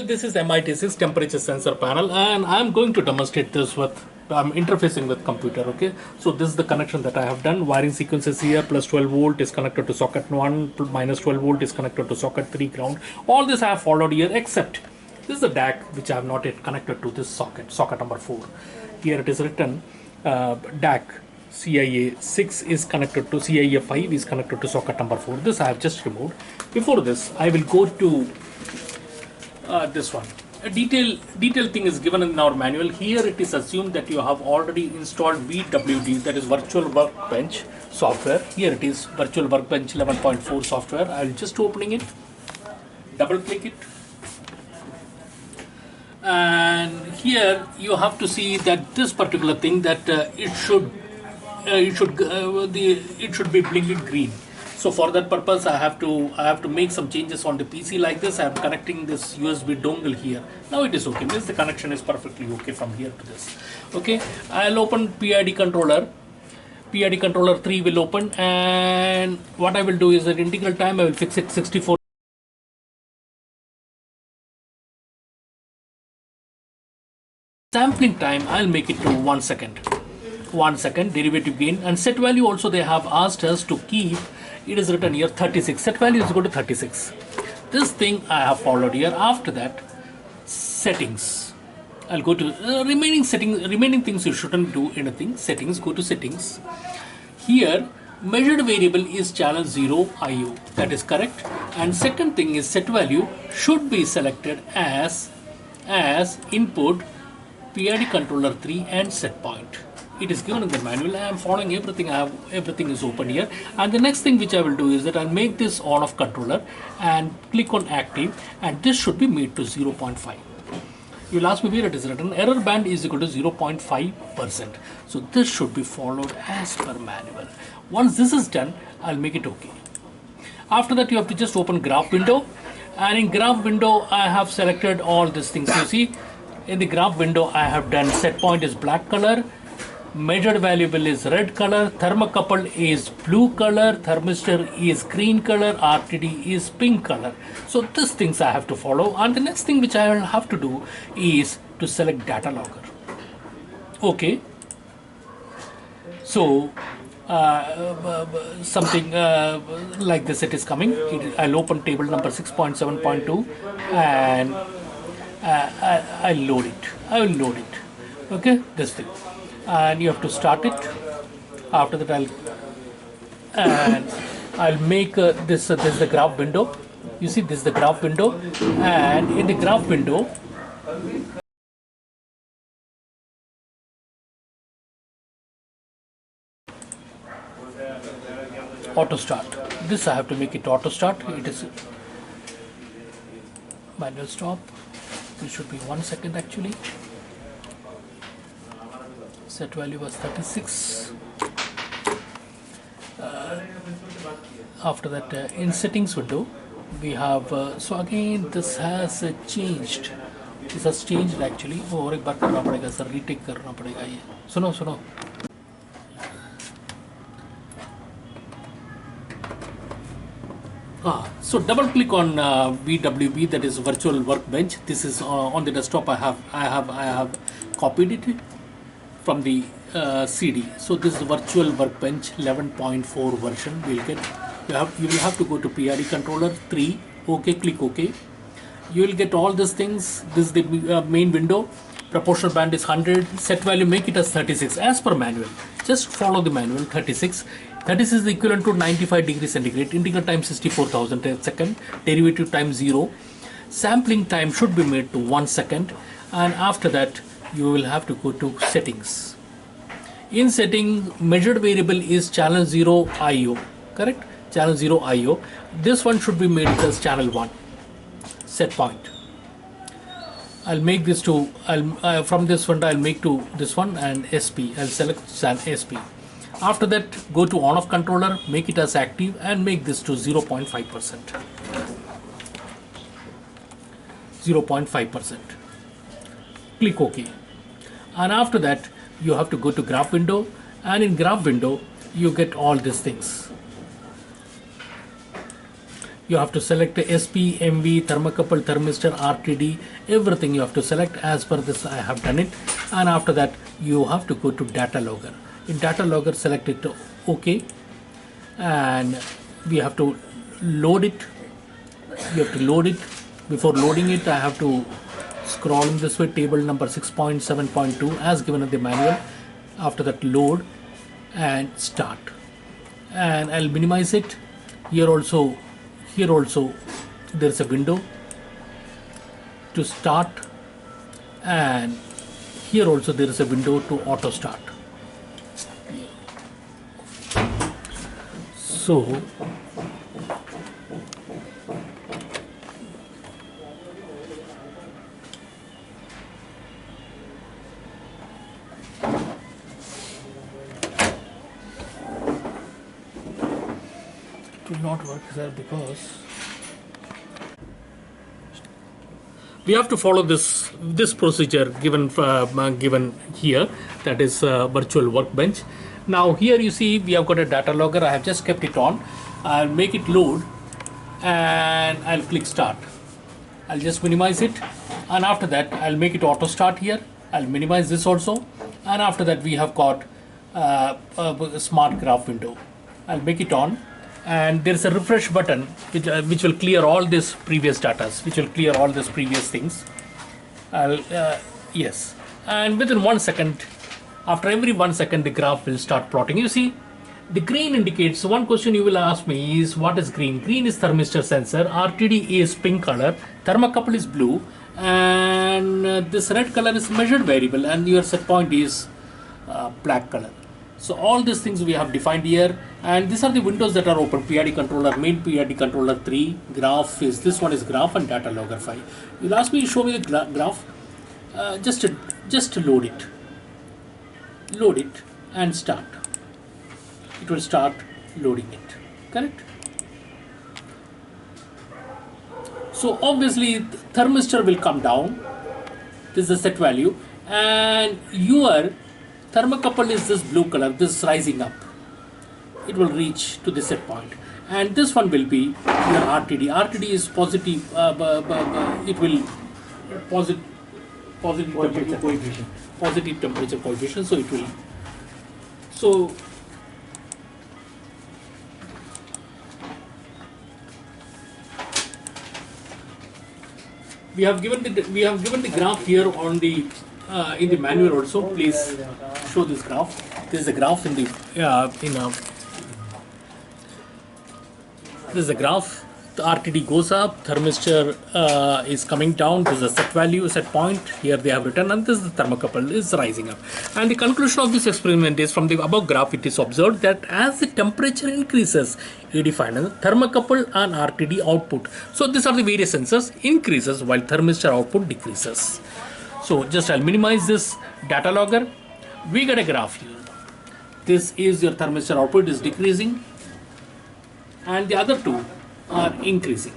this is MIT+MIT6 temperature sensor panel, and I'm going to demonstrate this with, I'm interfacing with computer. Okay, so this is the connection that I have done. Wiring sequences here: plus 12 volt is connected to socket 1, minus 12 volt is connected to socket 3 ground. All this I have followed here, except this is the DAC which I have not yet connected to this socket number 4. Here it is written DAC CIA 6 is connected to CIA 5 is connected to socket number 4. This I have just removed. Before this, I will go to this one. A detail thing is given in our manual. Here it is assumed that you have already installed VWB, that is virtual workbench software. Here it is virtual workbench 11.4 software. I will just opening it, double click it, and here you have to see that this particular thing that it should be blinking green. So for that purpose, I have to make some changes on the PC like this. I am connecting this USB dongle here. Now it is okay. Means the connection is perfectly okay from here to this. Okay, I'll open PID controller. PID controller 3 will open, and what I will do is at integral time I will fix it 64. Sampling time I'll make it to 1 second. 1 second derivative gain, and set value also they have asked us to keep. It is written here 36. Set value is equal to 36. This thing I have followed here. After that, settings. I'll go to remaining settings. Remaining things you shouldn't do anything. Settings. Go to settings. Here, measured variable is channel 0 IO. That is correct. And second thing is set value should be selected as input PID controller 3 and set point. It is given in the manual. I am following everything. Everything is open here. And the next thing which I will do is that I'll make this on off controller and click on active, and this should be made to 0.5. You'll ask me where it is written. Error band is equal to 0.5%. So this should be followed as per manual. Once this is done, I'll make it okay. After that, you have to just open graph window, and in graph window I have selected all these things. You see, in the graph window I have done set point is black color, measured variable is red color, thermocouple is blue color, thermistor is green color, RTD is pink color. So these things I have to follow, and the next thing which I will have to do is to select data logger. Okay, so something like this it is coming. I'll open table number 6.7.2 and I'll load it. I will load it. Okay, this thing. And you have to start it. After that, I'll make this is the graph window. You see, this is the graph window, and in the graph window, auto start. This I have to make it auto start. It is manual stop. This should be 1 second actually. Set value was 36. After that, in settings window, we have so again this has changed. This has changed actually. और एक बार करना पड़ेगा sir, retake करना पड़ेगा ये. सुनो. So double click on VWB, that is virtual workbench. This is on the desktop. I have copied it from the CD. So this is virtual workbench 11.4 version. You will have to go to PID controller 3. Okay, click OK. You will get all these things. This is the main window. Proportional band is 100. Set value, make it as 36 as per manual. Just follow the manual. 36. 36 is equivalent to 95 degrees centigrade. Integral time 64,000 a second. Derivative time 0. Sampling time should be made to 1 second. And after that, you will have to go to settings. In setting, measured variable is channel 0 IO. Correct? Channel 0 IO. This one should be made as channel 1. Set point. I'll make this to, from this one I'll make to this one and SP. I'll select SP. After that, go to on off controller, make it as active and make this to 0.5%. 0.5%. Click OK. And after that, you have to go to graph window, and in graph window you get all these things. You have to select the SP, MV, thermocouple, thermistor, RTD, everything you have to select. As per this I have done it, and after that you have to go to data logger. In data logger select it to OK, and we have to load it. You have to load it. Before loading it, I have to scroll in this way, table number 6.7.2 as given in the manual. After that, load and start, and I'll minimize it. Here also there is a window to start, and here also there is a window to auto start. So it will not work there because we have to follow this procedure given here, that is virtual workbench. Now here you see we have got a data logger. I have just kept it on. I'll make it load and I'll click start. I'll just minimize it, and after that I'll make it auto start here. I'll minimize this also, and after that we have got a smart graph window. I'll make it on, and there's a refresh button which will clear all this previous data, which will clear all this previous things. Yes, and within 1 second, after every 1 second, the graph will start plotting. You see, the green indicates, one question you will ask me is, what is green? Green is thermistor sensor, RTD is pink color, thermocouple is blue, and this red color is measured variable, and your set point is black color. So all these things we have defined here, and these are the windows that are open. PID controller, main PID controller 3, graph is, this one is graph, and data logger 5. You'll ask me to show me the graph. Just to load it and start. It will start loading it, correct? So obviously thermistor will come down. This is the set value, and your thermocouple is this blue color, this rising up. It will reach to the set point, and this one will be your RTD. RTD is positive. It will positive temperature coefficient. Positive temperature coefficient. So it will. So we have given the graph here on the in the manual also. Please show this graph. This is a graph in the this is a graph. The RTD goes up, thermistor is coming down. This is a set value, set point. Here they have written, and this is the thermocouple is rising up. And the conclusion of this experiment is, from the above graph, it is observed that as the temperature increases, AD final, thermocouple and RTD output. So these are the various sensors increases while thermistor output decreases. So just I'll minimize this data logger. We get a graph here. This is your thermistor output is decreasing, and the other two are increasing.